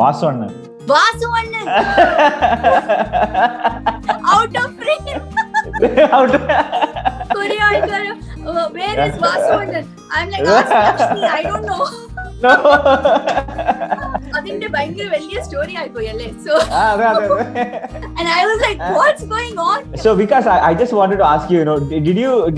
Vasu Annan. Vasu Annan. Out of frame. Where is Vasu Annan? I'm like, ask Lakshmi, I don't know. No. അതിന്റെ ഭയങ്കര വലിയ story ആയിപ്പോയല്ലേ. So and I was like, what's going on? So because I just wanted to ask you,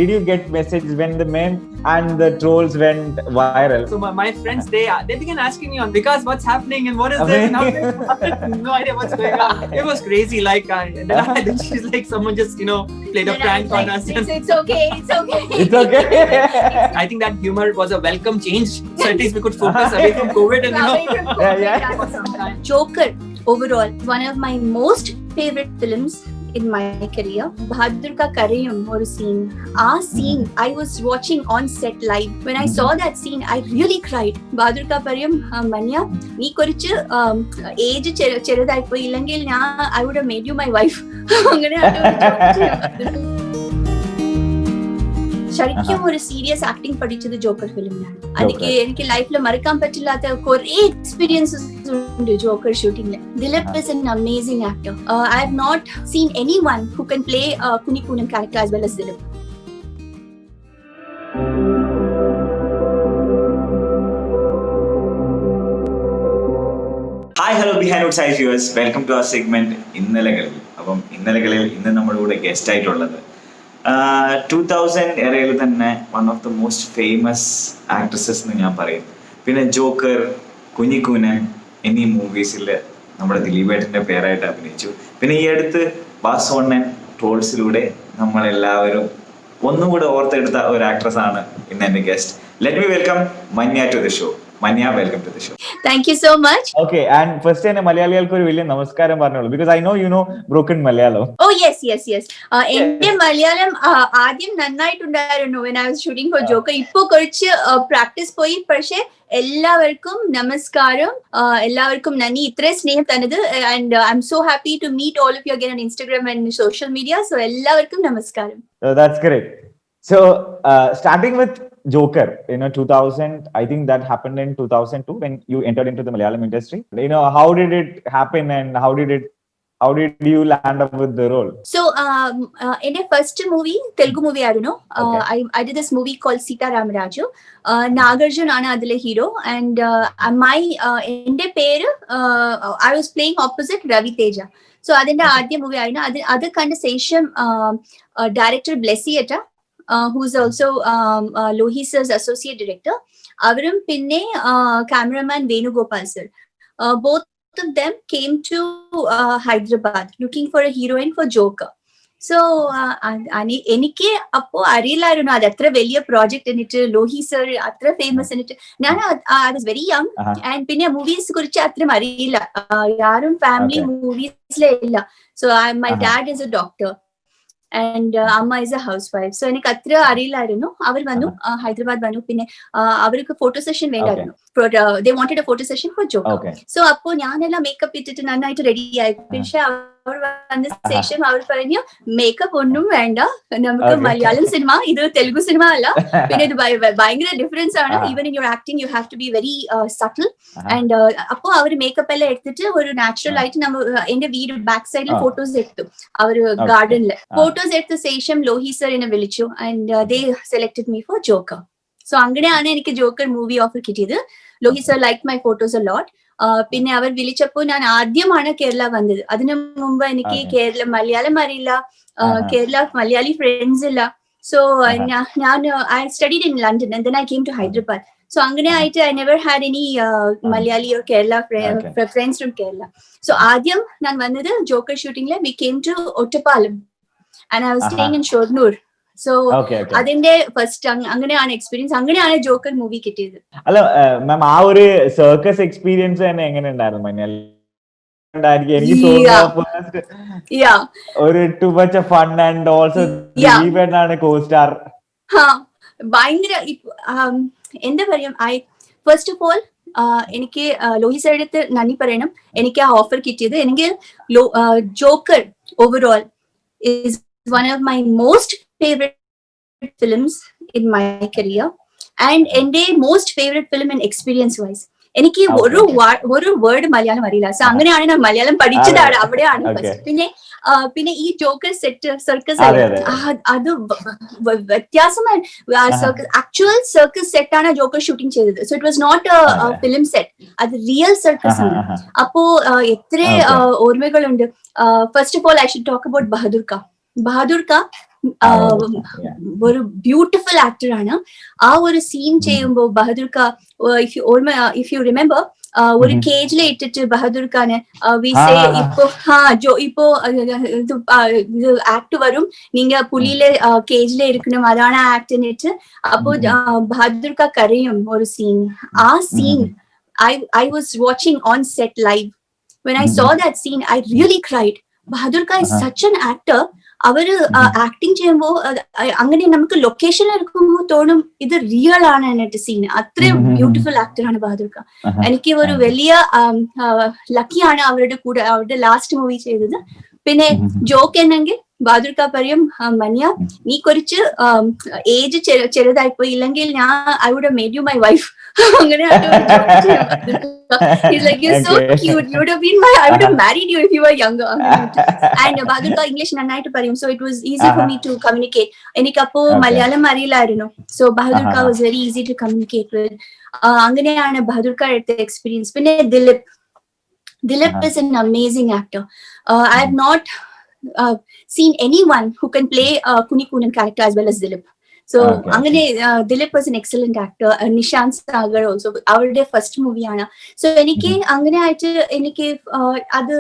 did you get messages when the meme and the trolls went viral? So my friends, they began asking me on because what's happening and what is this? And I was no idea what's going on. It was crazy. And then she's like, someone just played a prank on us. It's okay. It's okay. I think that humor was a welcome change. So at least we could focus away from COVID and Joker overall one of my most favorite films in my career. Bahadur ka karayum or scene. Scene I was watching on set live. When I saw that scene, I really cried. Bahadur ka karayum Manya, nee korichu age cheradai poi illengil I would have made you my wife. ശരിക്കും ഒരു serious acting പഠിച്ചത് Joker ഫിലിമിലാണ്. എനിക്ക് ലൈഫിൽ മറക്കാൻ പറ്റില്ലാത്ത കുറെ experiences ഉണ്ട് ജോക്കർ ഷൂട്ടിംഗിൽ. Dileep is an amazing actor. I have not seen anyone who can play Kunikunan character as well as Dilip. Hi, hello Behindwoods viewers. Welcome to our segment ഇന്നലകളിൽ. അപ്പം ഇന്നലകളിൽ ഇന്ന് നമ്മുടെ കൂടെ ഗസ്റ്റ് ആയിട്ടുള്ളത് 2000 എറയിൽ തന്നെ one of the most famous actresses എന്ന് ഞാൻ പറയും. പിന്നെ ജോക്കർ, കുഞ്ഞിക്കൂനൻ എന്നീ മൂവീസിൽ നമ്മുടെ ദിലീപേട്ടൻ്റെ പേരായിട്ട് അഭിനയിച്ചു. പിന്നെ ഈ അടുത്ത് വാസു അണ്ണൻ ട്രോൾസിലൂടെ നമ്മളെല്ലാവരും ഒന്നുകൂടെ ഓർത്തെടുത്ത ഒരു ആക്ട്രസ് ആണ് ഇന്ന് എൻ്റെ guest. Let me welcome Manya to the show. Manya, welcome to the show. Thank you so much. Okay, and first time Malayalialku oru veliya namaskaram parnollu because I know you know broken Malayalam. Oh yes. Ende Malayalam ആദ്യം നന്നായിട്ടുണ്ടായിരുന്നു when I was shooting for Joker. ഇപ്പോ കുറച്ച് practice പോയി. പക്ഷേ എല്ലാവർക്കും നമസ്കാരം, എല്ലാവർക്കും നന്ദി, ഇത്ര സ്നേഹം തന്നത്. And I'm so happy to meet all of you again on Instagram and social media. So എല്ലാവർക്കും നമസ്കാരം. That's great. So starting with Joker, 2000, I think that happened in 2002 when you entered into the Malayalam industry. How did it happen and how did you land up with the role? So in a first movie, Telugu movie, I did this movie called Sita Ramaraju. Nagarjun ana adile hero, and my ende per I was playing opposite Ravi Teja. So adinte aadya movie ayina adu kanda sesham director Blessiyata, who's also Lohi sir's associate director, avarum pinne cameraman Venugopal sir, both of them came to Hyderabad looking for a heroine for Joker. So എനിക്ക് അപ്പോ അറിയില്ലായിരുന്നു അത് അത്ര വലിയ project എന്നിട്ട് Lohi sir അത്ര famous എന്നിട്ട് ഞാൻ I was very young and പിന്നെ മൂവീസ് കുറിച്ച് അത്രയും അറിയില്ല, ആരും ഫാമിലി മൂവീസിലെ ഇല്ല. So my dad is a doctor and amma is a housewife. So എനിക്ക് അത്ര അറിയില്ലായിരുന്നു. അവർ വന്നു, ഹൈദരാബാദ് വന്നു. പിന്നെ അവർക്ക് ഫോട്ടോ സെഷൻ വേണ്ടായിരുന്നു. They wanted a photo session for Joker. So അപ്പോ ഞാനെല്ലാം മേക്കപ്പ് ഇട്ടിട്ട് നന്നായിട്ട് റെഡി ആയി. പക്ഷെ അവർ വന്ന ശേഷം അവർ പറഞ്ഞു മേക്കപ്പ് ഒന്നും വേണ്ട, നമുക്ക് മലയാളം സിനിമ, ഇത് തെലുഗു സിനിമ അല്ല. പിന്നെ ഇത് ഭയങ്കര ഡിഫറൻസ് ആണ്. Even in your acting you have to be very subtle. And അപ്പോ അവർ മേക്കപ്പ് എല്ലാം എടുത്തിട്ട് ഒരു നാച്ചുറൽ ആയിട്ട് നമ്മൾ എന്റെ വീട് ബാക്ക് സൈഡിൽ ഫോട്ടോസ് എടുത്തു. അവര് ഗാർഡനില് ഫോട്ടോസ് എടുത്ത ശേഷം ലോഹി സറിനെ വിളിച്ചു and they selected me for Joker. So അങ്ങനെയാണ് എനിക്ക് ജോക്കർ മൂവി ഓഫർ കിട്ടിയത്. Lohi sir like my photos a lot. പിന്നെ അവർ വിളിച്ചപ്പോ ഞാൻ ആദ്യമാണ് കേരള വന്നത്. അതിനു മുമ്പ് എനിക്ക് മലയാളം അറിയില്ല, കേരള മലയാളി ഫ്രണ്ട്സ് ഇല്ല. സോ ഞാൻ I studied in London and then I came to Hyderabad. So അങ്ങനെ ആയിട്ട് I never had any Malayali or Kerala friends from Kerala. So ആദ്യം ഞാൻ വന്നത് ജോക്കർ ഷൂട്ടിംഗില് we came to Ottapalam and I was staying in Shoranur. So അതിന്റെ ഫസ്റ്റ് അങ്ങനെയാണ് എക്സ്പീരിയൻസ്, അങ്ങനെയാണ് ജോക്കർ മൂവി കിട്ടിയത്. അല്ല മാം, ആ ഒരു സർക്കസ് എക്സ്പീരിയൻസ് തന്നെ എങ്ങനെ ഉണ്ടായിരുന്നു? എനിക്ക് ഒരു too much fun and also ദിലീപേട്ടനാണ് കോ-സ്റ്റാർ. ഭയങ്കര എന്താ പറയാ, ഫസ്റ്റ് ഓഫ് ഓൾ എനിക്ക് ലോഹി സാറിന്റെ അടുത്ത് നന്ദി പറയണം. എനിക്ക് ആ ഓഫർ കിട്ടിയത്. എനിക്ക് Joker overall is one of my most favorite films in my career and ende most favorite film in experience wise. എനിക്ക് ഒരു വേർഡ് മലയാളം അറിയില്ല. സോ അങ്ങനെയാണ് ഞാൻ മലയാളം പഠിച്ചതാണ്, അവിടെയാണ് ഫസ്റ്റ്. പിന്നെ ഈ ജോക്കർ സെറ്റ് സർക്കസ് അത് വ്യത്യാസമാണ്. ആക്ച്വൽ സർക്കസ് സെറ്റ് ആണ് ജോക്കർ ഷൂട്ടിംഗ് ചെയ്തത്. So it was not film set, അത് റിയൽ സർക്കസ് ആണ്. അപ്പോ എത്ര ഓർമ്മകളുണ്ട്. First of all I should talk about Bahadur കാ ഒരു ബ്യൂട്ടിഫുൾ ആക്ടർ ആണ്. ആ ഒരു സീൻ ചെയ്യുമ്പോ ബഹാദൂർ കാ, ഇഫ് യു റിമെമ്പർ, ഒരു കേജിൽ ഇട്ടിട്ട് ബഹാദൂർ ഖാന് ഇപ്പോ ആക്ട് വരും, നീങ്ക പുലിയിലെ കേജിലെ ഇരിക്കണം, അതാണ് ആക്ടിനിട്ട്. അപ്പോ ബഹാദൂർ ഖാ കരയും ഒരു സീൻ. ആ scene I was watching on set live. When I saw that scene, I really cried. Bahadur Ka is such an actor. അവര് ആക്ടിങ് ചെയ്യുമ്പോ അങ്ങനെ നമുക്ക് ലൊക്കേഷനിൽ എടുക്കുമ്പോ തോന്നും ഇത് റിയൽ ആണ് എന്നിട്ട് സീൻ. അത്രയും ബ്യൂട്ടിഫുൾ ആക്ടറാണ് ബഹാദൂർ ഖാൻ. എനിക്ക് ഒരു വലിയ ലക്കിയാണ് അവരുടെ കൂടെ അവരുടെ ലാസ്റ്റ് മൂവി ചെയ്തത്. പിന്നെ ജോക്ക് എന്നെങ്കിൽ ബഹാദൂർ ഖാൻ പറയും, മന്യ നീ കുറച്ച് ഏജ് ചെറുതായിപ്പോയി, ഇല്ലെങ്കിൽ ഞാൻ I would have made you my wife. അങ്ങനെ he's like, you're so cute, you would have been I would have married you if you were younger. And Bahadur Ka English nannayittu pariyum, so it was easy for me to communicate. Enikku appo Malayalam അറിയില്ലായിരുന്നു, so Bahadur Ka was very easy to communicate with. അങ്ങനെയാണ് ബഹാദൂർ ഖാൻ എടുത്ത experience. പിന്നെ Dileep is an amazing actor. I have not seen anyone who can play Kunikunan character as well as Dilip. So അങ്ങനെ Dilip was an excellent actor. Nishant Sagar also അവരുടെ first മൂവിയാണ്. So എനിക്ക് അങ്ങനെ ആയിട്ട് എനിക്ക് അത്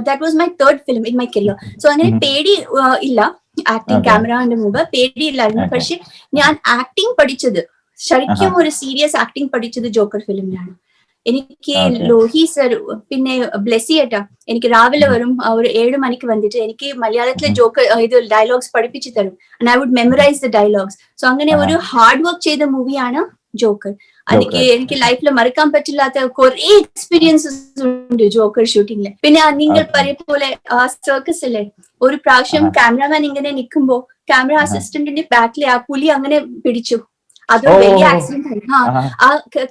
that was my third film in my career. So അങ്ങനെ പേടി ഇല്ല ആക്ടിങ് ക്യാമറയുടെ മുമ്പ്, പേടിയില്ലായിരുന്നു. പക്ഷെ ഞാൻ ആക്ടിങ് പഠിച്ചത്, ശരിക്കും ഒരു സീരിയസ് ആക്ടിങ് പഠിച്ചത് ജോക്കർ ഫിലിമിലാണ്. എനിക്ക് ലോഹി സർ പിന്നെ ബ്ലെസ്സി ഏട്ടാ എനിക്ക് രാവിലെ വരും, ഒരു 7 മണിക്ക് വന്നിട്ട് എനിക്ക് മലയാളത്തിലെ ജോക്കർ ഇത് ഡയലോഗ്സ് പഠിപ്പിച്ചു തരും. And I would memorise the dialogues. So അങ്ങനെ ഒരു ഹാർഡ് വർക്ക് ചെയ്ത മൂവിയാണ് ജോക്കർ. എനിക്ക് ലൈഫിൽ മറക്കാൻ പറ്റില്ലാത്ത കുറെ എക്സ്പീരിയൻസസ് ഉണ്ട് ജോക്കർ ഷൂട്ടിങ്ങില്. പിന്നെ നിങ്ങൾ പറയ പോലെ ആ സർക്കസ് അല്ലേ, ഒരു പ്രാവശ്യം ക്യാമറാമാൻ ഇങ്ങനെ നിൽക്കുമ്പോ ക്യാമറ അസിസ്റ്റന്റിന്റെ ബാക്കിലെ ആ പുലി അങ്ങനെ പിടിച്ചു. അതൊരു വലിയ ആക്സിഡന്റ് ആയിരുന്നു. ആ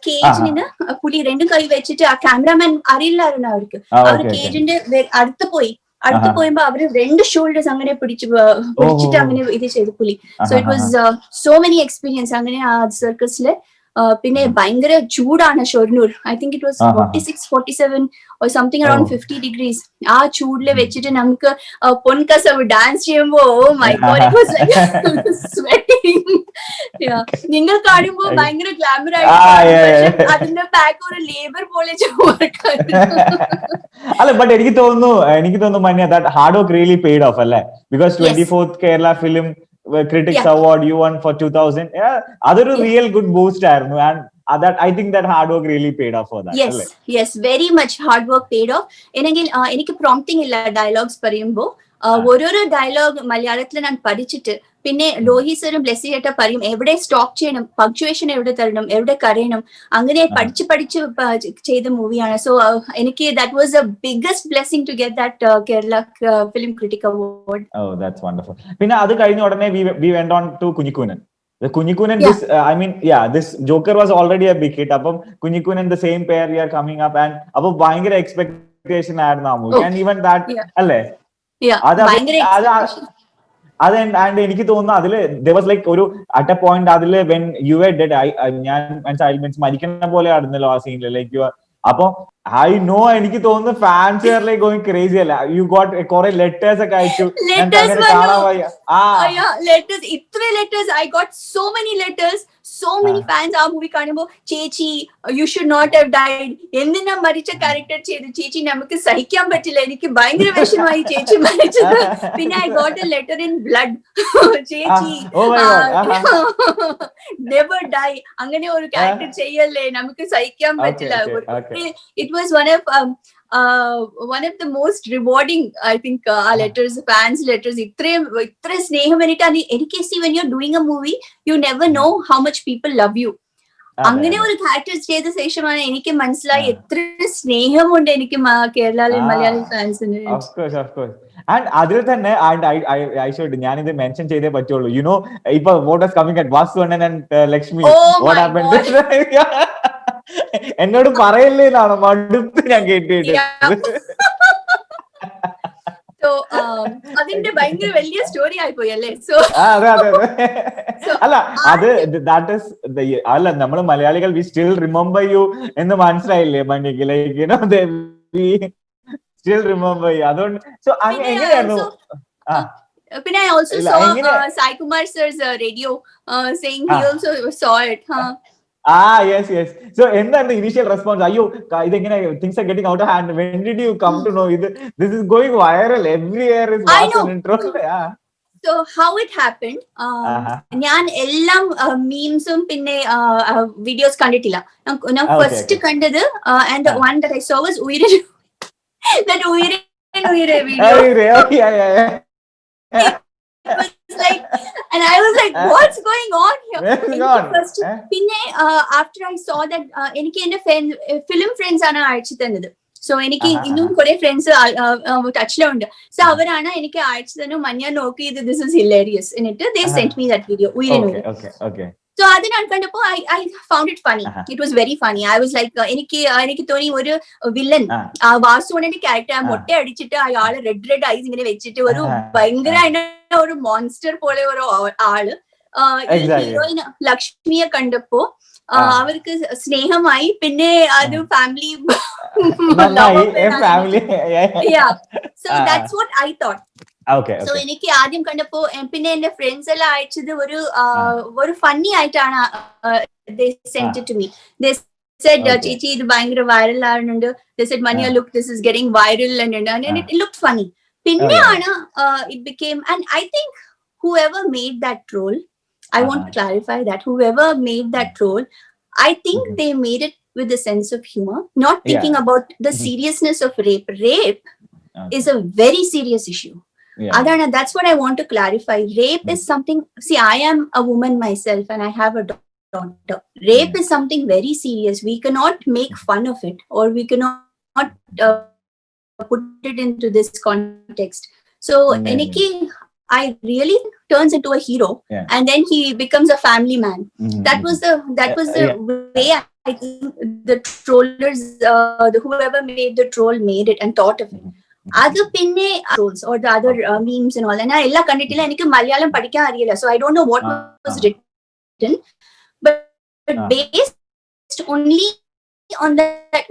കേജിന് പുലി രണ്ടും കൈ വെച്ചിട്ട് ആ ക്യാമറാമാൻ അറിയില്ലായിരുന്നു അവർക്ക്. അവർ കേജിന്റെ അടുത്ത് പോയപ്പോ അവര് 2 ഷോൾഡേഴ്സ് അങ്ങനെ പിടിച്ചിട്ട് അങ്ങനെ ഇത് ചെയ്തു പുലി. So it was so many experience അങ്ങനെ ആ സർക്കസില്. പിന്നെ ഭയങ്കര ചൂടാണ് Shoranur. I think it was 46-47 or something around 50 degrees. ആ ചൂടില് വെച്ചിട്ട് നമുക്ക് പൊൻകസവ് ഡാൻസ് ചെയ്യുമ്പോ oh my god, it was like sweating. നിങ്ങൾ കാണുമ്പോ ഭയങ്കര ഗ്ലാമർ ആയിട്ട് അതിന്റെ ബാക്ക് ഒരു ലേബർ പോലെ അല്ല. ബട്ട് എനിക്ക് തോന്നുന്നു Manya that hard work really paid off അല്ലേ? Because 24th Kerala film Critics Award you won for 2000. അതൊരു റിയൽ ഗുഡ് ബൂസ്റ്റ് ആയിരുന്നു. And that I think that hard work really paid off for that. Yes, very much hard work paid off. എനിക്ക് prompting ഇല്ല dialogues പറയുമ്പോ. ഓരോരോ dialogue മലയാളത്തിൽ ഞാൻ പഠിച്ചിട്ട് പിന്നെ ലോഹി സറും ബ്ലെസ്സി ചേട്ടാ പറയും എവിടെ സ്റ്റോപ്പ് ചെയ്യണം, പങ്ക്ച്വേഷൻ എവിടെ തരണം, എവിടെ കരയണം, അങ്ങനെ പഠിച്ച് ചെയ്ത മൂവിയാണ്. സോ എനിക്ക് that was the biggest blessing to get that Kerala film critic award. Oh, that's wonderful. പിന്നെ അത് കഴിഞ്ഞ ഉടനെ we went on to Kunikunan. The Kunikunan, this Joker was already a big hit. അപ്പം Kunikunan, the same pair we are coming up, and അപ്പൊ ഭയങ്കര expectation ആയിരുന്നു ആ movie. And even that അല്ലേ, and എനിക്ക് തോന്നുന്നു അതില് there was like ഒരു at a point അതില് when you were dead, ഞാൻ മരിക്കുന്ന പോലെ ആയിരുന്നല്ലോ ആ സീനില്. ലൈക്ക് യു അപ്പൊ I know എനിക്ക് തോന്നുന്നു fans are like going crazy അല്ല. യു ഗോട്ട് കുറെ ലെറ്റേഴ്സ് ഒക്കെ അയച്ചു. ഇത്ര letters I got so many letters. So many fans ആ മൂവി കാണുമ്പോ ചേച്ചി you should not have died, എന്തിനാ മരിച്ച ക്യാരക്ടർ ചെയ്ത് ചേച്ചി, നമുക്ക് സഹിക്കാൻ പറ്റില്ല, എനിക്ക് ഭയങ്കര വിഷമമായി ചേച്ചി മരിച്ചത്. പിന്നെ I got A letter in blood, ചേച്ചി നെവർ ഡൈ, അങ്ങനെ ഒരു ക്യാരക്ടർ ചെയ്യല്ലേ, നമുക്ക് സഹിക്കാൻ പറ്റില്ല. It was one of the most rewarding, I think, letters, fans letters. ഇത്ര സ്നേഹം എനിക്കാണ്. എനിക്ക് see when you're doing a movie, you never know how much people love you. അങ്ങനെ ഒരു ക്യാരക്ടർ ചെയ്ത ശേഷമാണ് എനിക്ക് മനസ്സിലായി എത്ര സ്നേഹമുണ്ട് എനിക്ക് കേരളയിലെ മലയാളി ഫാൻസിന്. And അതിൽ തന്നെ ഞാനിത് മെൻഷൻ ചെയ്തേ പറ്റുള്ളൂ. യുനോ ഇപ്പൊ what was coming at Vasu and Lakshmi, what happened? എന്നോട് പറയല്ലേ എന്നാണ് മടുത്ത് ഞാൻ കേട്ടിട്ട്. സോ അതിന്റെ ഭയങ്കര വലിയ സ്റ്റോറി ആയിപ്പോയി അല്ലേ. സോ അതെ അതെ അതെ. അല്ല അത് ദാറ്റ് ഇസ് അല്ല നമ്മള് മലയാളികൾ വി സ്റ്റിൽ റിമെമ്പർ യു എന്ന് മനസ്സിലായില്ലേ മഞ്ഞയ്ക്ക്, like we still remember you. അതുകൊണ്ട് സോ എങ്ങനെയായിരുന്നു? പിന്നെ I also saw Sai Kumar sir's radio saying he also saw it. Yes yes. So എന്താണ് ഇനീഷ്യൽ റെസ്പോൺസ്? അയ്യോ ഇതെങ്ങനെ things are getting out of hand, when did you come to know this is going viral everywhere is Vasu intro? So how it happened, ഞാൻ എല്ലാം മീംസും പിന്നെ videos കണ്ടിട്ടില്ല. ഞാൻ first കണ്ടത് and the one that I saw was Uyare that Uyare video. It was like, and I was like, what's going on here? പിന്നെ after I saw that, എനിക്ക് എന്റെ film friends ആണ് അയച്ചു തന്നത്. സോ എനിക്ക് ഇന്നും കുറെ ഫ്രണ്ട്സ് ടച്ചിലുണ്ട്. സോ അവരാണ് എനിക്ക് അയച്ചു തന്നെ മഞ്ഞ നോക്കി ഇത് ദിസ് ഇസ് ഹിലേരിയസ് എന്നിട്ട് they sent me that video. So അതിനാണ് കണ്ടപ്പോ I found it funny. It was very funny. I was like, എനിക്ക് തോന്നി ഒരു വില്ലൻ വാസുവിന്റെ ക്യാരക്ടർ മൊട്ട അടിച്ചിട്ട് അയാള് റെഡ് ഐസ് ഇങ്ങനെ വെച്ചിട്ട് ഒരു ഭയങ്കര ഒരു മോൺസ്റ്റർ പോലെ ഒരു ആള്. ഹീറോയിൻ ലക്ഷ്മിയെ കണ്ടപ്പോ അവർക്ക് സ്നേഹമായി. പിന്നെ അത് family. Yeah, so that's what I thought. So എനിക്ക് ആദ്യം കണ്ടപ്പോ പിന്നെ എന്റെ ഫ്രണ്ട്സ് എല്ലാം അയച്ചത് ഒരു ഫണ്ണി ആയിട്ടാണ് they sent it to me. They said ചേച്ചി ഇത് ഭയങ്കര വൈറൽ ആവുന്നുണ്ട്. They said Manya, look, this is getting viral and it looked funny. പിന്നെയാണ് it became, and I think whoever made that troll, I want to clarify that whoever made that troll, I think they made it with a sense of humor, not thinking about the seriousness of rape. Rape is a very serious issue. That's what I want to clarify. Rape is something, see, I am a woman myself and I have a daughter. Rape is something very serious. We cannot make fun of it, or we cannot put it into this context. So Eniki, I really turns into a hero, and then he becomes a family man. That was the way I think the trollers, whoever made the troll made it and thought of it. അത് പിന്നെ trolls or the other memes and all, ഞാൻ എല്ലാം കണ്ടിട്ടില്ല. എനിക്ക് മലയാളം പഠിക്കാൻ അറിയില്ല. So I don't know what was written, but based only on that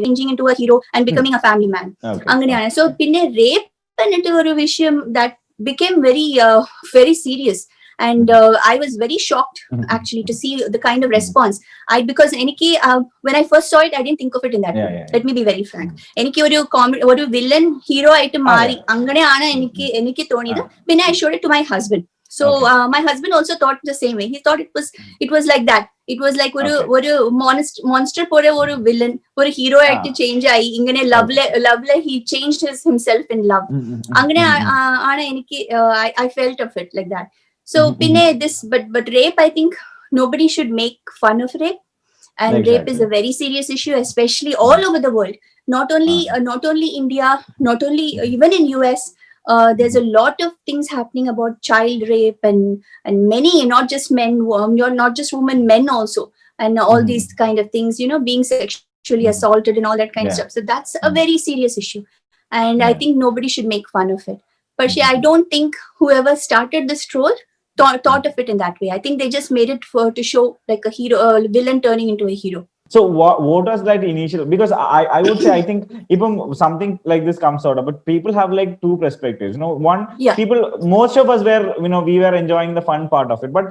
changing into a hero and becoming a family man. അങ്ങനെയാണ്. So പിന്നെ rape എന്നിട്ട് ഒരു വിഷയം that became very serious. And I was very shocked actually to see the kind of response. Because when I first saw it, I didn't think of it in that way. Let me be very frank. Eniki oru villain hero aittu mari anganeyaana eniki thoniyadu. Then I showed it to my husband. So my husband also thought the same way. He thought it was like that. It was like oru monster pore oru villain oru hero aittu change ayi ingane love he changed himself in love. Angane aana eniki I felt of it like that. So pinne this but rape, I think nobody should make fun of rape, and rape is a very serious issue, especially all over the world. Not only India, not only even in US. There's a lot of things happening about child rape and many, not just men, not just women, men also, and all these kind of things, being sexually assaulted and all that kind of stuff. So that's a very serious issue, and I think nobody should make fun of it. But I don't think whoever started this troll thought of it in that way. I think they just made it to show like a hero, a villain turning into a hero. So what was that initial? Because I would say I think even something like this comes out, but people have like two perspectives. One, people, most of us were, we were enjoying the fun part of it. But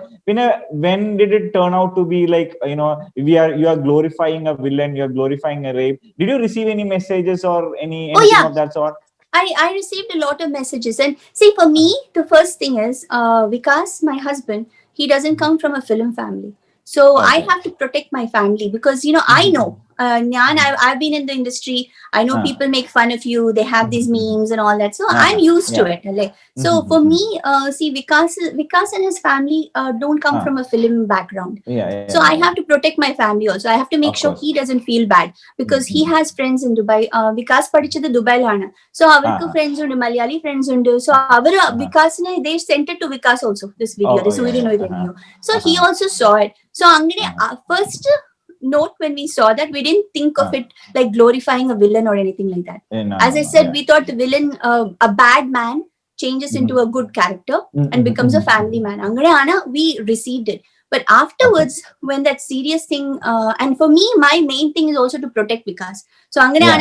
when did it turn out to be like, you are glorifying a villain, you are glorifying a rape? Did you receive any messages or anything of that sort? I received a lot of messages, and see, for me, the first thing is Vikas, my husband, he doesn't come from a film family. So I have to protect my family because, I know, I've been in the industry. I know people make fun of you. They have these memes and all that. So I'm used to it. So for me, see, Vikas and his family don't come from a film background. So I have to protect my family also. I have to make sure he doesn't feel bad because he has friends in Dubai. Vikas padichadu Dubai lana. So avarku friends undu, Malayali friends undu. So Vikas they sent it to Vikas also, this video, this video. So he also saw it. So angane first note when we saw that, we didn't think of it like glorifying a villain or anything like that. No, As no, I no, said, yeah. we thought the villain, a bad man, changes into a good character and becomes a family man. Angane we received it. But afterwards, when that serious thing, and for me, my main thing is also to protect Vikas. So Angane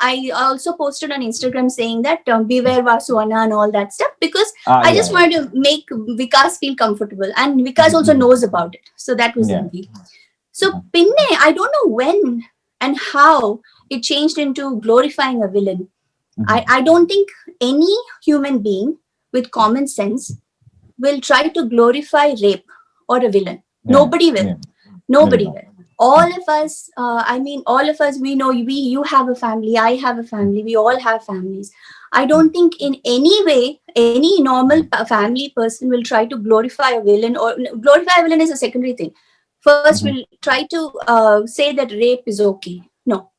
I also posted on Instagram saying that beware Vasu Anna and all that stuff, because I just wanted to make Vikas feel comfortable, and Vikas also knows about it. So that was the deal. So Pinne, I don't know when and how it changed into glorifying a villain. I don't think any human being with common sense will try to glorify rape or a villain. Nobody will. Nobody will. All of us, all of us, we know, you have a family, I have a family, we all have families. I don't think in any way, any normal family person will try to glorify a villain, or glorify a villain is a secondary thing. First, we'll try to say that rape is okay. No,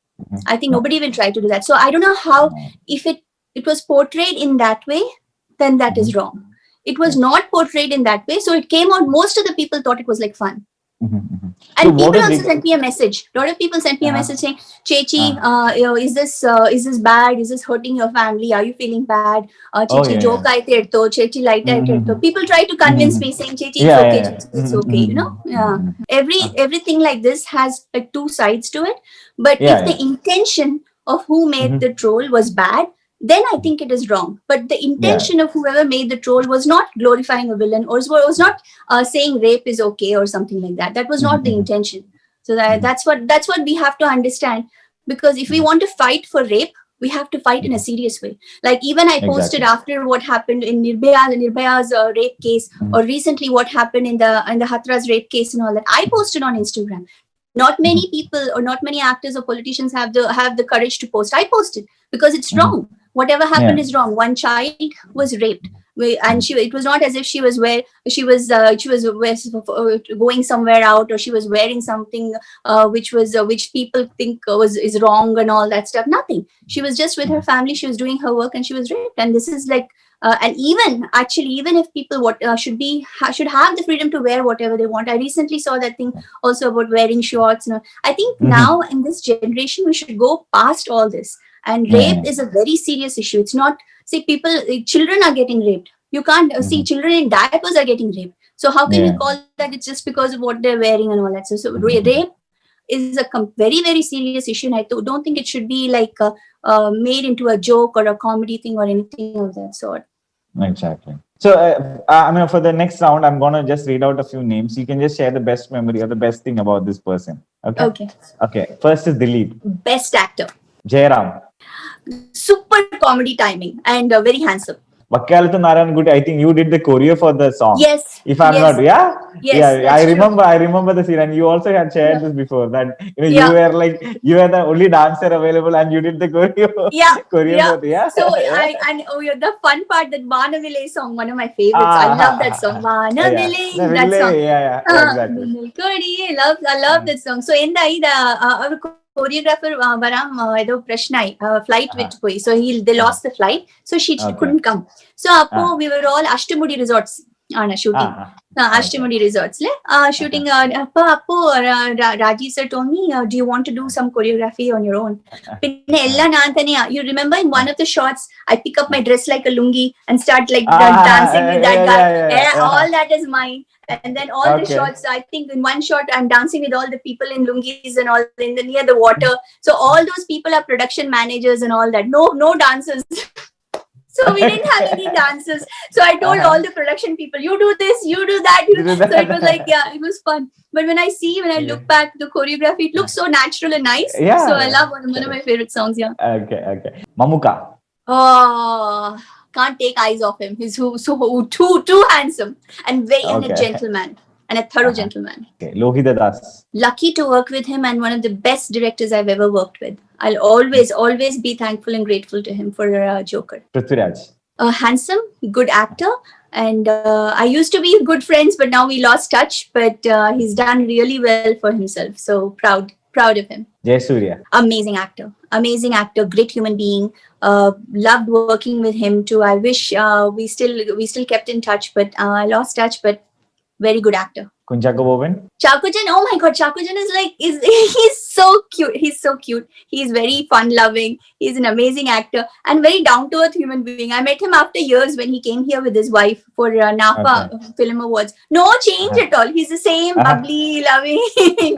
I think nobody will try to do that. So I don't know how, if it was portrayed in that way, then that is wrong. It was not portrayed in that way. So it came out, most of the people thought it was like fun. And So people also sent me a message. A lot of people sent me a message saying, Chechi, is this bad? Is this hurting your family? Are you feeling bad? Chechi joke aite irto, Chechi light aite irto. People try to convince me saying, Chechi, it's okay, Chechi, it's okay, you know? Yeah. Everything like this has like two sides to it. But if the intention of who made the troll was bad, then I think it is wrong. But the intention of whoever made the troll was not glorifying a villain, or was not saying rape is okay or something like that. That was not the intention. So that's what we have to understand. Because if we want to fight for rape, we have to fight in a serious way. Like even I posted after what happened in Nirbhaya's rape case, or recently what happened in the Hathras rape case and all that. I posted on Instagram. Not many people or not many actors or politicians have the courage to post. I posted because it's wrong. Whatever happened is wrong. One child was raped, and it was not as if she was going somewhere out, or she was wearing something which people think is wrong and all that stuff. Nothing. She was just with her family. She was doing her work, and she was raped. And this is like. And even if people should have the freedom to wear whatever they want. I recently saw that thing also about wearing shorts. I think now in this generation we should go past all this. And rape is a very serious issue. It's not, children are getting raped. You can't see children in diapers are getting raped. So how can you call that it's just because of what they're wearing and all that? So rape is a very, very serious issue. And I don't think it should be like made into a joke or a comedy thing or anything of that sort. Exactly. So, for the next round, I'm going to just read out a few names. You can just share the best memory or the best thing about this person. Okay. First is Dilip. Best actor. Jairam. Super comedy timing and very handsome. Vakkalathu Narayan Gutti, I think you did the choreo for the song. Yes. If I'm not, I remember the scene, and you also had shared this before that you were the only dancer available, and you did the choreo. So the fun part, that Vanavile song, one of my favorites. I love that song. Vanavile, that song. Exactly. I love that song. So in the choreographer Varam flight with poi. So they lost the flight, so she couldn't come. So we were all Ashtamudi resorts shooting. Ashtamudi resorts shooting. Raji sir told me, do you want to do some choreography on your own? You remember in one of the shots, I pick up my dress like a lungi and start like dancing with that guy. All that is mine. And then all the shots, I think in one shot, I'm dancing with all the people in lungis and all near the water. So all those people are production managers and all that. No dancers. So we didn't have any dancers. So I told all the production people, you do this, you do that. So it was like, it was fun. But when I look back the choreography, it looks so natural and nice. So I love one of my favorite songs. Okay. Mamuka. Oh, can't take eyes off him. He's too handsome and and a gentleman and a thorough gentleman. Okay. Lohita Das. Lucky to work with him, and one of the best directors I've ever worked with. I'll always be thankful and grateful to him for Joker. Prithviraj. Handsome, good actor, and I used to be good friends, but now we lost touch. But he's done really well for himself. So proud of him. Jayasuriya. Amazing actor, great human being. Loved working with him too. I wish we still kept in touch, but I lost touch. But very good actor. Kunchaka Boban? Chakujan, oh my god, Chakujan is like, he's so cute. He's so cute. He's very fun loving. He's an amazing actor and very down to earth human being. I met him after years when he came here with his wife for NAPA Film Awards. No change at all. He's the same bubbly, loving.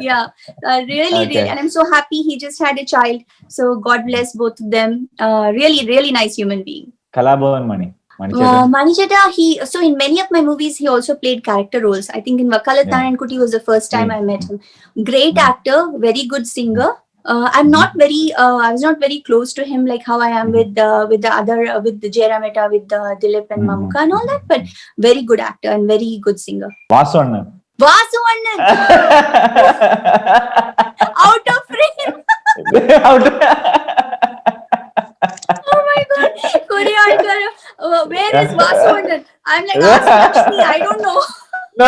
Yeah, really, really. And I'm so happy he just had a child. So God bless both of them. Really, really nice human being. Kalabavan Mani. Manicheta, so in many of my movies, he also played character roles. I think in Vakalathan and Kuti was the first time I met him. Great actor, very good singer. I'm not very, I was not very close to him like how I am with the other, with the Jairameta, with Dilip and Mamuka and all that, but very good actor and very good singer. Vasu Annan. Vasu Annan! Out of frame! Oh my god, choreographer, where is Vasu Annan? I'm like, ask Lakshmi, I don't know. No.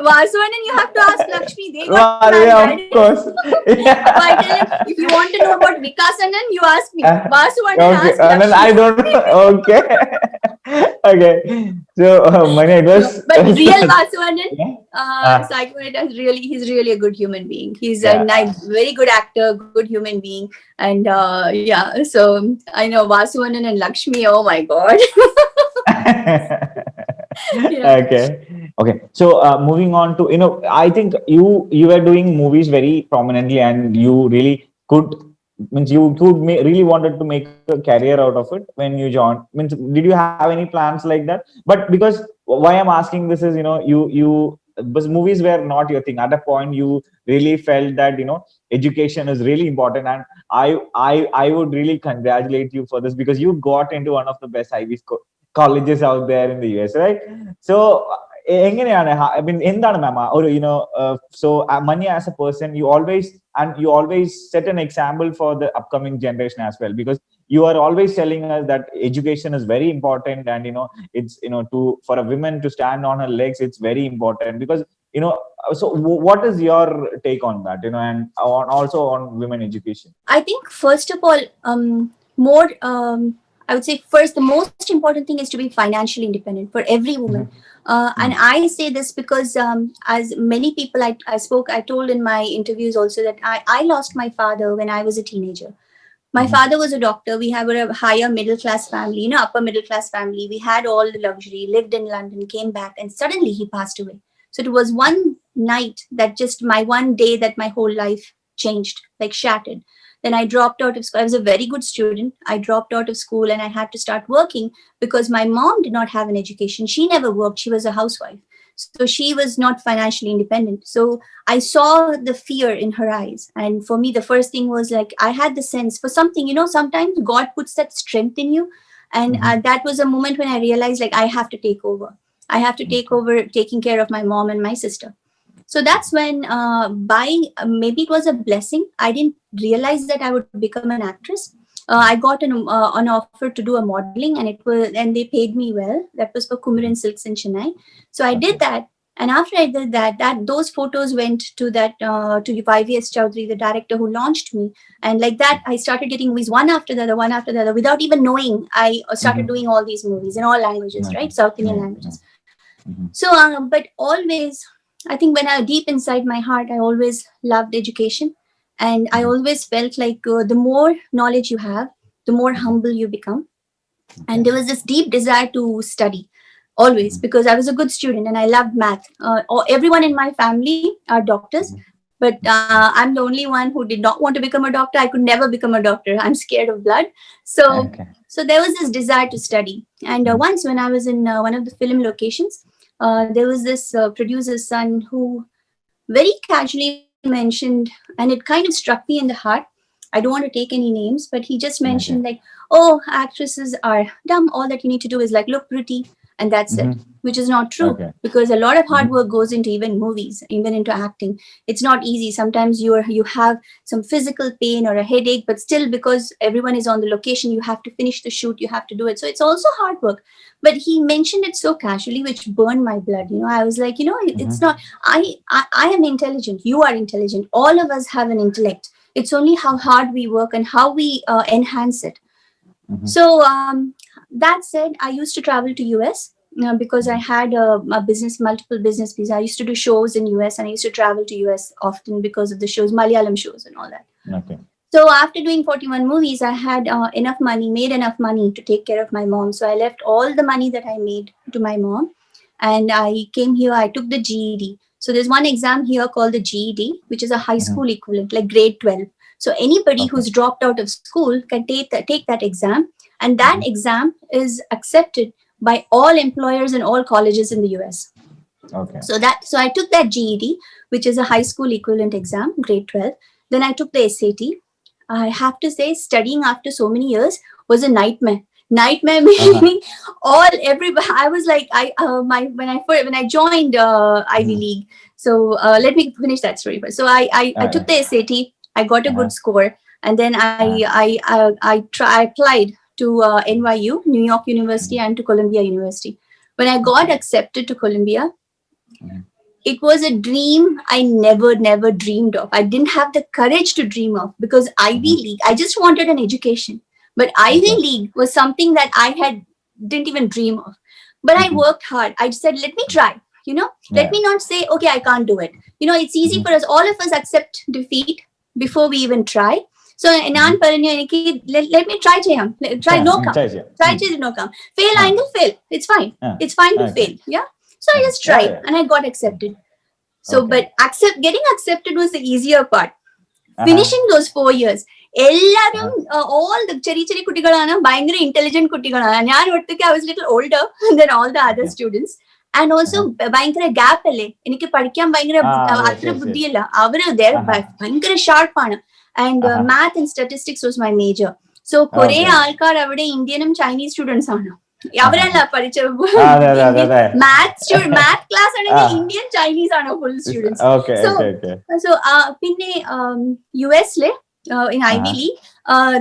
Vasu Annan, you have to ask Lakshmi. They got married. Yeah, of course. I tell him, if you want to know about Vikas Annan, you ask me. Vasu Annan, Okay, ask Lakshmi. I don't know. Okay. Okay. So, Manya, it was. But real Vasu Annan, psychoanalyst, he's really a good human being. He's a nice, very good actor, good human being. And so I know Vasu Annan and Lakshmi, oh my God. Okay. So moving on to, I think you were doing movies very prominently, and you really really wanted to make a career out of it when you joined. Did you have any plans like that? But because why I'm asking this is, because movies were not your thing. At a point, you really felt that education is really important, and I would really congratulate you for this, because you got into one of the best Ivy colleges out there in the US, right? So so Manya, as a person, you always set an example for the upcoming generation as well, because you are always telling us that education is very important, and it's for a woman to stand on her legs, it's very important, because so what is your take on that, and also on women education? I think first of all, I would say first, the most important thing is to be financially independent for every woman. And I say this because as many people I told in my interviews also that I lost my father when I was a teenager. My father was a doctor. We have a higher middle class family, upper middle class family. We had all the luxury, lived in London, came back, and suddenly he passed away. So it was one night that just my one day that my whole life changed, like shattered. Then I dropped out of school. I was a very good student. I dropped out of school and I had to start working because my mom did not have an education. She never worked. She was a housewife. So she was not financially independent. So I saw the fear in her eyes. And for me, the first thing was like, I had the sense for something, sometimes God puts that strength in you. And that was a moment when I realized like, I have to take over. I have to take over taking care of my mom and my sister. So that's when maybe it was a blessing. I didn't realize that I would become an actress. I got an offer to do a modeling, and they paid me well. That was for Kumaran Silks in Chennai. So I did that, and after I did that those photos went to to YVS Chowdhury, the director who launched me, and like that I started getting movies one after the other, without even knowing. I started doing all these movies in all languages, right? South Indian languages. So, but always, I think when deep inside my heart, I always loved education. And I always felt like the more knowledge you have, the more humble you become. And there was this deep desire to study always, because I was a good student and I loved math. Everyone in my family are doctors, but I'm the only one who did not want to become a doctor. I could never become a doctor. I'm scared of blood. So there was this desire to study. And once when I was in one of the film locations, there was this producer's son who very casually mentioned, and it kind of struck me in the heart. I don't want to take any names, but he just mentioned like, oh, actresses are dumb. All that you need to do is like look pretty, and that's it, which is not true, because a lot of hard work goes into even movies, even into acting. It's not easy. Sometimes you have some physical pain or a headache, but still, because everyone is on the location, you have to finish the shoot, you have to do it. So it's also hard work. But he mentioned it so casually, which burned my blood. I was like, it's not, I am intelligent. You are intelligent. All of us have an intellect. It's only how hard we work and how we enhance it. So that said, I used to travel to US because I had a business, multiple business visa. I used to do shows in US and I used to travel to US often because of the shows, Malayalam shows and all that. Okay. So after doing 41 movies, I had made enough money to take care of my mom. So I left all the money that I made to my mom. And I came here, I took the GED. So there's one exam here called the GED, which is a high school equivalent, like grade 12. So anybody who's dropped out of school can take that exam. And that exam is accepted by all employers and all colleges in the US. Okay. So I took that GED, which is a high school equivalent exam, grade 12. Then I took the SAT. I have to say, studying after so many years was a nightmare. Meaning everybody. I was like, when I joined Ivy League. So let me finish that story first. So I took the SAT. I got a good score, and then I applied to NYU, New York University, and to Columbia University. When I got accepted to Columbia, it was a dream I never dreamed of. I didn't have the courage to dream of, because Ivy League, I just wanted an education. But Ivy League was something that I didn't even dream of. But I worked hard. I said, let me try, let me not say, okay, I can't do it. It's easy for us. All of us accept defeat before we even try. So, Annan let me try Jayam. Try no come. Try no come. Fail, I will fail. It's fine. It's fine to fail. Yeah. So I just tried and I got accepted. So, but getting accepted was the easier part. Finishing those 4 years. All the cheri kuttigalana, bhayangara intelligent kuttigalana. I was a little older than all the other students. And also, bhayangara gap alle. Enike padikkan bhayangara atra buddhi illa. Avaru there bhayangara sharp aanu. And math and statistics was my major. So, Kore alkar avade Indian and Chinese students aanu. Math class and Indian Chinese are full students. Okay. So US in Ivy League,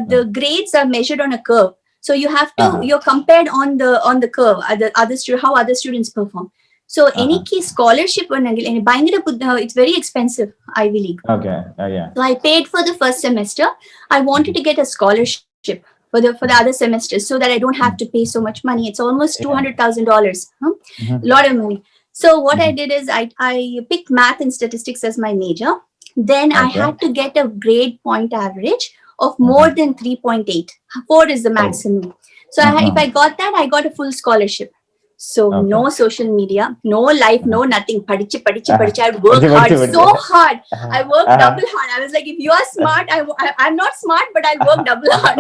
the grades are measured on a curve. So you have to you're compared on the curve, how other students perform. So any key scholarship it's very expensive, Ivy League. Okay. So I paid for the first semester. I wanted to get a scholarship for the other semesters, so that I don't have to pay so much money. It's almost $200,000, a lot of money. So what I did is I picked math and statistics as my major. Then I had to get a grade point average of more than 3.8. 4 is the maximum. So if I got that, I got a full scholarship. So no social media, no life, no nothing. Padiche. I worked hard, so hard. I worked double hard. I was like, if you are smart, I'm not smart, but I'll work double hard.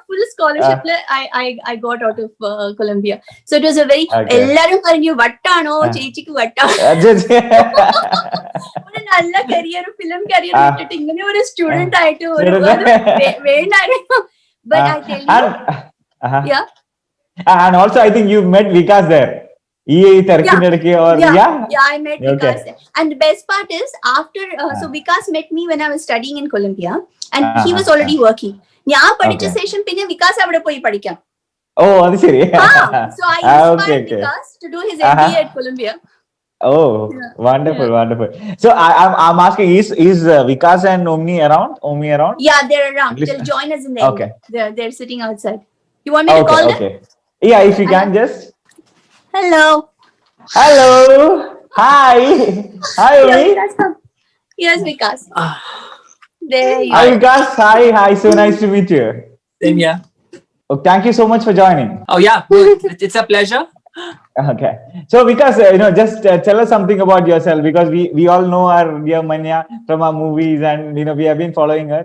Full scholarship. I got out of Columbia. So it was a very ellarum paranju vattano chechiku ഒരു നല്ല career film career വിട്ടിട്ട് ഇങ്ങനെ ഒരു student ആയിട്ട് ഒരു വേണ്ടായിരുന്നു. But I tell you, yeah. And also, I think you met Vikas there. I met Vikas there. And the best part is, after so Vikas met me when I was studying in Columbia, and he was already working. ഞാൻ പഠിച്ച ശേഷം പിന്നെ വികാസ് അവിടെ പോയി പഠിക്കാം. Oh, that's it. So I inspired Vikas to do his MBA at Columbia. Oh, wonderful. So I'm asking, is Vikas and Omni around? Yeah, they're around. They'll join us in the end. They're sitting outside. You want me to call them? Yeah, if you can just. Hello. Hi, Omni. Yes, Vikas. There you are. Hi, Vikas. Hi. So nice to meet you. Same here. Oh, thank you so much for joining. Oh yeah, it's a pleasure. Okay. So Vikas, just tell us something about yourself, because we all know our dear Manya from our movies, and we have been following her.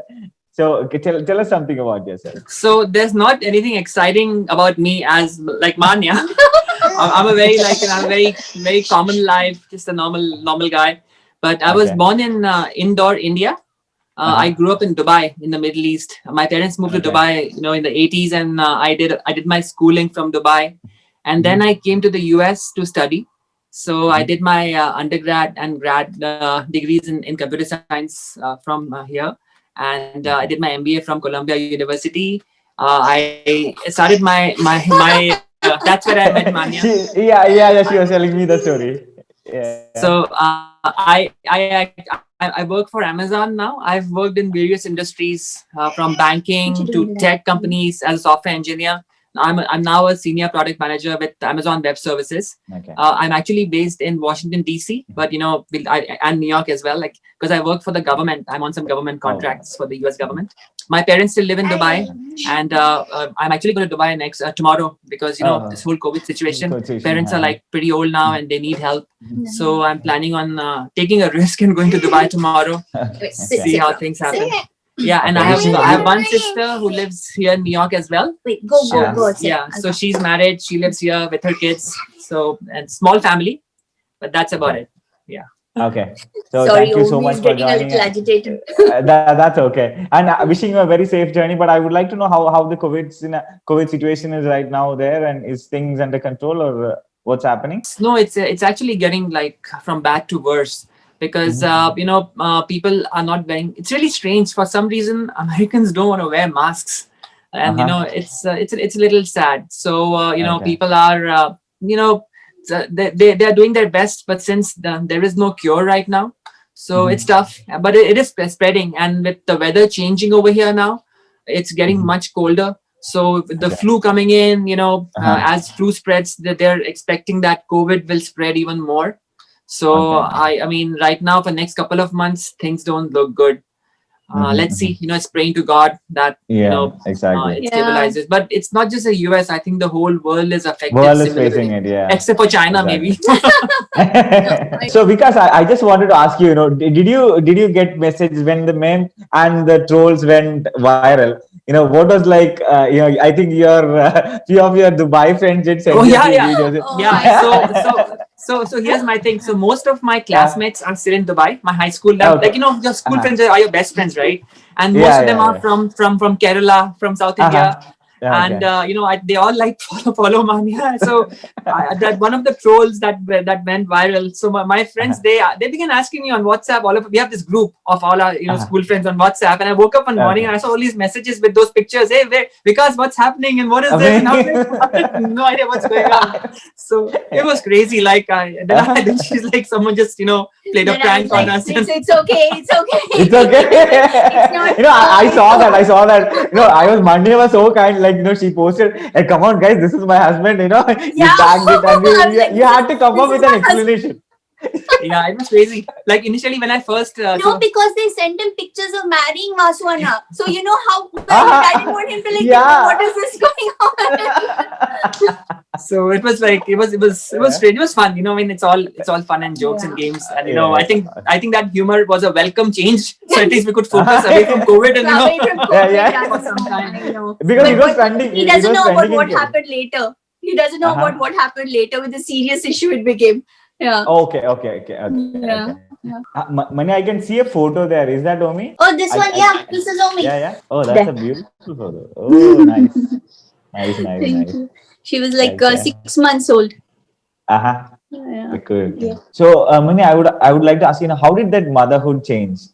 So tell us something about yourself. So there's not anything exciting about me as like Manya. I'm a very common life, just a normal guy. But I was born in Indore, India. I grew up in Dubai, in the Middle East. My parents moved to Dubai, in the 80s, and I did my schooling from Dubai, and then I came to the US to study. So I did my undergrad and grad degrees in computer science from here. And I did my MBA from Columbia University. I started my that's where I met Manya. She was telling me the story. So I work for Amazon now. I've worked in various industries, from banking to tech companies as a software engineer. I'm now a senior product manager with Amazon Web Services. Okay. I'm actually based in Washington DC, but and New York as well. Like because I work for the government, I'm on some government contracts for the US government. My parents still live in Dubai, and I'm actually going to Dubai next tomorrow because this whole COVID situation. Parents are like pretty old now and they need help. So I'm planning on taking a risk and going to Dubai tomorrow. See how things happen. Yeah, and I have one sister who lives here in New York as well. Wait, go. Yeah, so she's married. She lives here with her kids. So and small family, but that's about it. Yeah. Okay. So Sorry, thank you so Omi much is for getting a joining. little agitated. That's okay. And wishing you a very safe journey. But I would like to know how the COVID situation is right now there, and is things under control or what's happening? No, it's actually getting like from bad to worse. Because people are not wearing. It's really strange. For some reason, Americans don't want to wear masks, and it's a little sad. So people are they are doing their best, but since there is no cure right now, so it's tough. But it is spreading, and with the weather changing over here now, it's getting much colder. So with the flu coming in, as flu spreads, they're expecting that COVID will spread even more. So I mean, right now for next couple of months, things don't look good. Let's see. It's praying to God that exactly. it stabilizes. But it's not just the US. I think the whole world is affected. World is facing it, yeah. Except for China, maybe. So Vikas, I just wanted to ask you, did you get messages when the meme and the trolls went viral? What was like? I think few of your Dubai friends did send videos. So here's my thing. So most of my classmates are still in Dubai. My high school, your school friends are your best friends, right? And most of them are from Kerala, from South India. And they all like follow Manya. So that one of the trolls that went viral. So my friends they began asking me on WhatsApp. We have this group of all our school friends on WhatsApp. And I woke up one morning and I saw all these messages with those pictures. Hey, because what's happening and what is this? And I was like, no idea what's going on. So it was crazy. Like then she's like, someone just played a prank on us. It's okay. It's okay. I saw that. Manya was so kind. Like she posted, hey, come on guys, this is my husband. You tagged it and you had to come up with an explanation. Yeah, it was crazy. Like initially when I first because they sent him pictures of marrying Vasu. So how I didn't want him to what is this going on? So it was like it was strange. It was fun, when it's all fun and jokes and games. And I think that humor was a welcome change. So at least we could focus away from COVID and for some time. Because it was trending. He doesn't know about what happened later. He doesn't know about what happened later with the serious issue it became. Yeah. Okay. Yeah. Manya, I can see a photo there. Is that Omi? Oh, this one. This is Omi. Yeah. Oh, that's a beautiful photo. Oh, nice. Nice. You. She was like 6 months old. Yeah. Good. Yeah. So, Manya, I would like to ask how did that motherhood change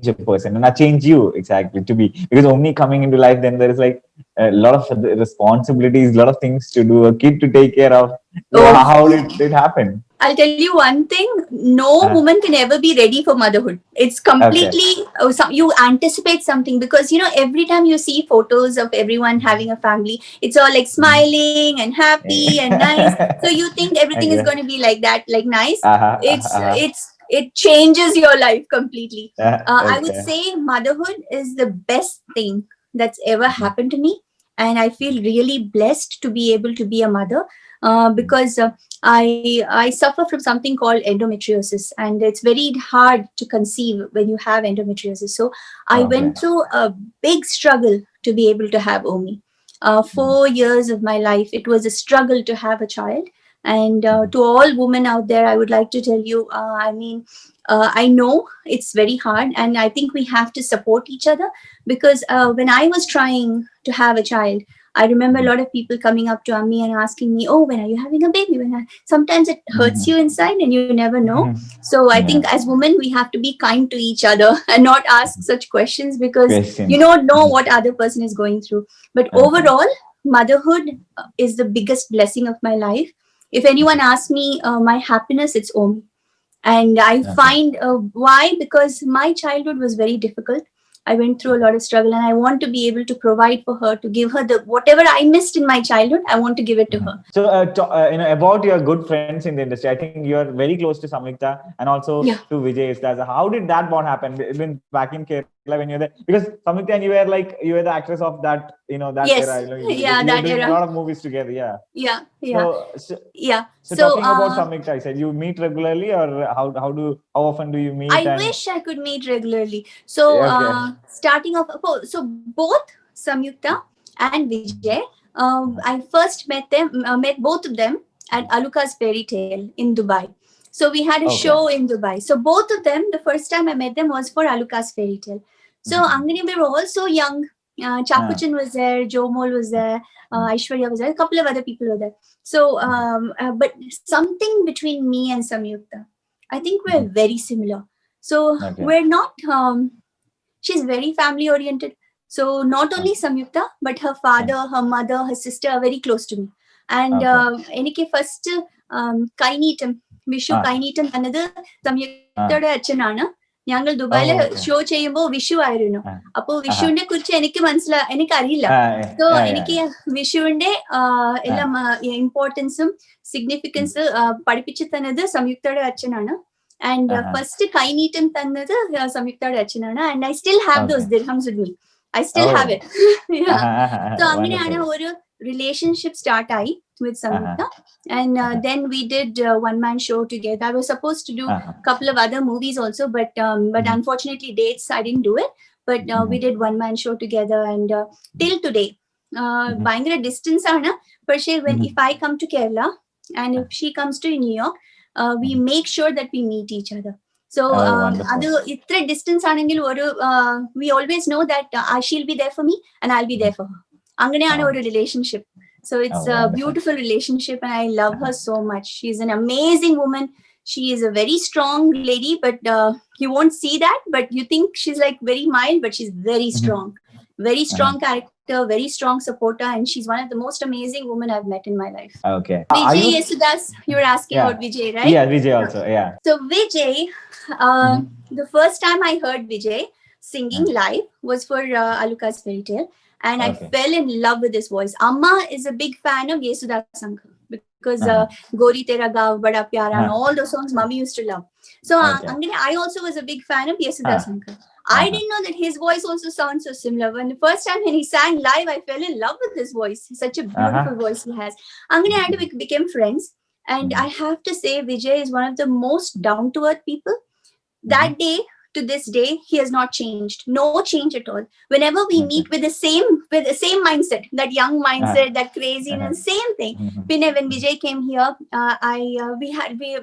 a person, and change you exactly to be, because Omni coming into life, then there is like a lot of responsibilities, a lot of things to do, a kid to take care of. How did it happen? I'll tell you one thing, no woman can ever be ready for motherhood. It's completely, you anticipate something because, every time you see photos of everyone having a family, it's all like smiling and happy and nice. So you think everything is going to be like that, like nice. It changes your life completely. I would say motherhood is the best thing that's ever happened to me. And I feel really blessed to be able to be a mother. Because I suffer from something called endometriosis, and it's very hard to conceive when you have endometriosis. So I went through a big struggle to be able to have Omi. 4 years of my life, it was a struggle to have a child. And to all women out there, I would like to tell you, I know it's very hard, and I think we have to support each other because when I was trying to have a child, I remember a lot of people coming up to me and asking me, oh, when are you having a baby? Sometimes it hurts you inside and you never know. So I think as women, we have to be kind to each other and not ask such questions because you don't know what other person is going through. But overall, motherhood is the biggest blessing of my life. If anyone asks me my happiness, it's Omi. And I find why? Because my childhood was very difficult. I went through a lot of struggle, and I want to be able to provide for her, to give her the whatever I missed in my childhood. I want to give it to her. So, about your good friends in the industry, I think you are very close to Samyukta and also Yeah. to Vijay. How did that bond happen? Even back in Kerala when you were there, because Samyukta and you were the actress of that, that Yes. era. Yeah, you were that doing era. a lot of movies together. Yeah. Yeah. So So talking about Samyukta, I said you meet regularly, or how often do you meet? I and wish I could meet regularly. So Okay. starting off, so both Samyukta and Vijay, I first met both of them at Aluka's Fairy Tale in Dubai. So we had a Okay. show in Dubai. So both of them, the first time I met them was for Aluka's Fairy Tale. So Angani, we were all so young. Chakuchan was there, Jomol was there, Aishwarya was there, a couple of other people were there. So, but something between me and Samyukta, I think we're very similar. So Okay. we're not, she's very family oriented. So not only Samyukta, but her father, her mother, her sister are very close to me. And എനിക്ക് first കൈനീട്ടം വിഷു കൈനീട്ടം തന്നത് സംയുക്തയുടെ അച്ഛനാണ്. ഞങ്ങൾ ദുബായില് show ചെയ്യുമ്പോൾ വിഷു ആയിരുന്നു. അപ്പൊ വിഷുവിനെ കുറിച്ച് എനിക്കറിയില്ല. സോ എനിക്ക് വിഷുവിന്റെ എല്ലാം ഇമ്പോർട്ടൻസും സിഗ്നിഫിക്കൻസ് പഠിപ്പിച്ചു തന്നത് സംയുക്തയുടെ അച്ഛനാണ്. And first കൈനീട്ടം തന്നത് സംയുക്തയുടെ അച്ഛനാണ്. And I still have those dirhams with me. I still have it. So അങ്ങനെയാണ് ഒരു relationship start ആയി with Samyukta. And then we did one man show together. I was supposed to do a couple of other movies also, but unfortunately dates I didn't do it. But we did one man show together, and till today, ഭയങ്കര distance ആണ്. പക്ഷേ if I come to Kerala and if she comes to New York, we make sure that we meet each other. So അത് ഇത്ര distance ആണെങ്കിൽ we always know that she'll be there for me and I'll be there for her. അങ്ങനെയാണ് ഒരു relationship. So it's a beautiful relationship, and I love her so much. She's an amazing woman. She is a very strong lady, but you won't see that, but you think she's like very mild, but she's very strong. Very strong character, very strong supporter, and she's one of the most amazing women I've met in my life. Okay. Vijay, Yesudas, you were asking about Vijay, right? Yeah, Vijay also, yeah. So Vijay, the first time I heard Vijay singing live was for Aluka's Fairy Tale, and I fell in love with his voice. Amma is a big fan of Yesudas uncle because Gori Tera Gav, Bada Pyara, and all those songs Mummy used to love. So I also was a big fan of Yesudas uncle. I didn't know that his voice also sounds so similar. When the first time when he sang live, I fell in love with his voice. Such a beautiful voice he has. Angane and we became friends, and I have to say Vijay is one of the most down-to-earth people. That day to this day, he has not changed. No change at all. Whenever we meet with the same mindset, that young mindset, that craziness, same thing. When Vijay came here,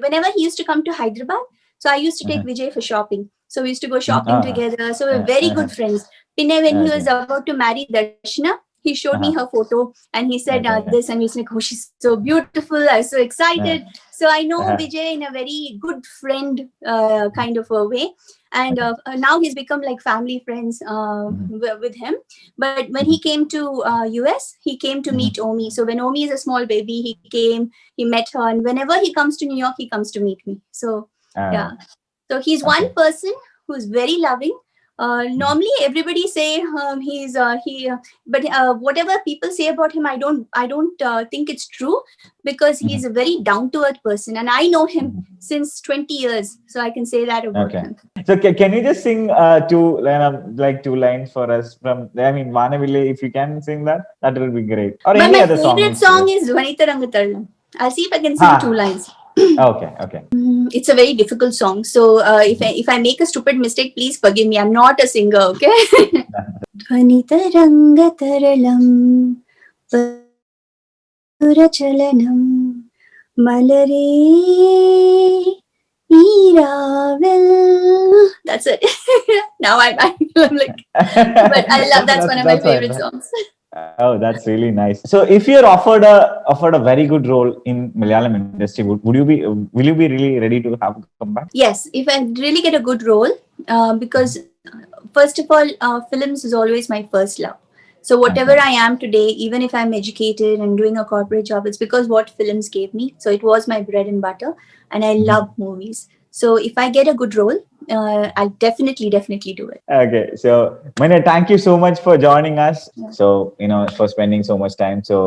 whenever he used to come to Hyderabad, so I used to take Vijay for shopping. So we used to go shopping together. So we're very good friends. When he was about to marry Darshana, he showed me her photo and he said this, and he was like, oh, she's so beautiful. I was so excited. So I know Vijay in a very good friend kind of a way. And now he's become like family friends with him. But when he came to US, he came to meet Omi. So when Omi is a small baby, he came, he met her. And whenever he comes to New York, he comes to meet me. So yeah. So he's one person who's very loving. Normally everybody say but whatever people say about him, I don't think it's true, because he's a very down to earth person, and I know him since 20 years, so I can say that about him. So can you just sing two lines for us from, I mean, Vanaville, if you can sing that will be great, or but any my other favorite song is Vanitha Rangathalam. I'll see if I can sing 2 lines. Okay. It's a very difficult song, so if I make a stupid mistake, please forgive me. I'm not a singer, okay? Dvanitharangataralam purachalanam malare eeravel. That's it. Now I'm like, but I love that's one of my favorite songs. Oh, that's really nice. So if you're offered a very good role in Malayalam industry, will you be really ready to come back? Yes, if I really get a good role, because first of all, films is always my first love. So whatever I am today, even if I'm educated and doing a corporate job, it's because what films gave me. So it was my bread and butter, and I love movies. So if I get a good role, I'll definitely do it. Okay, so Manya, thank you so much for joining us. Yeah. So for spending so much time. So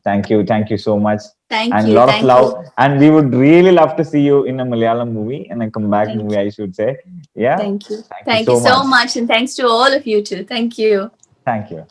thank you so much, Thank and you, a lot of thank love. you. And we would really love to see you in a Malayalam movie, and a comeback Thank movie, I should say. Yeah. Thank you. Thank you Thank so you so much. much. And thanks to all of you too. Thank you. Thank you.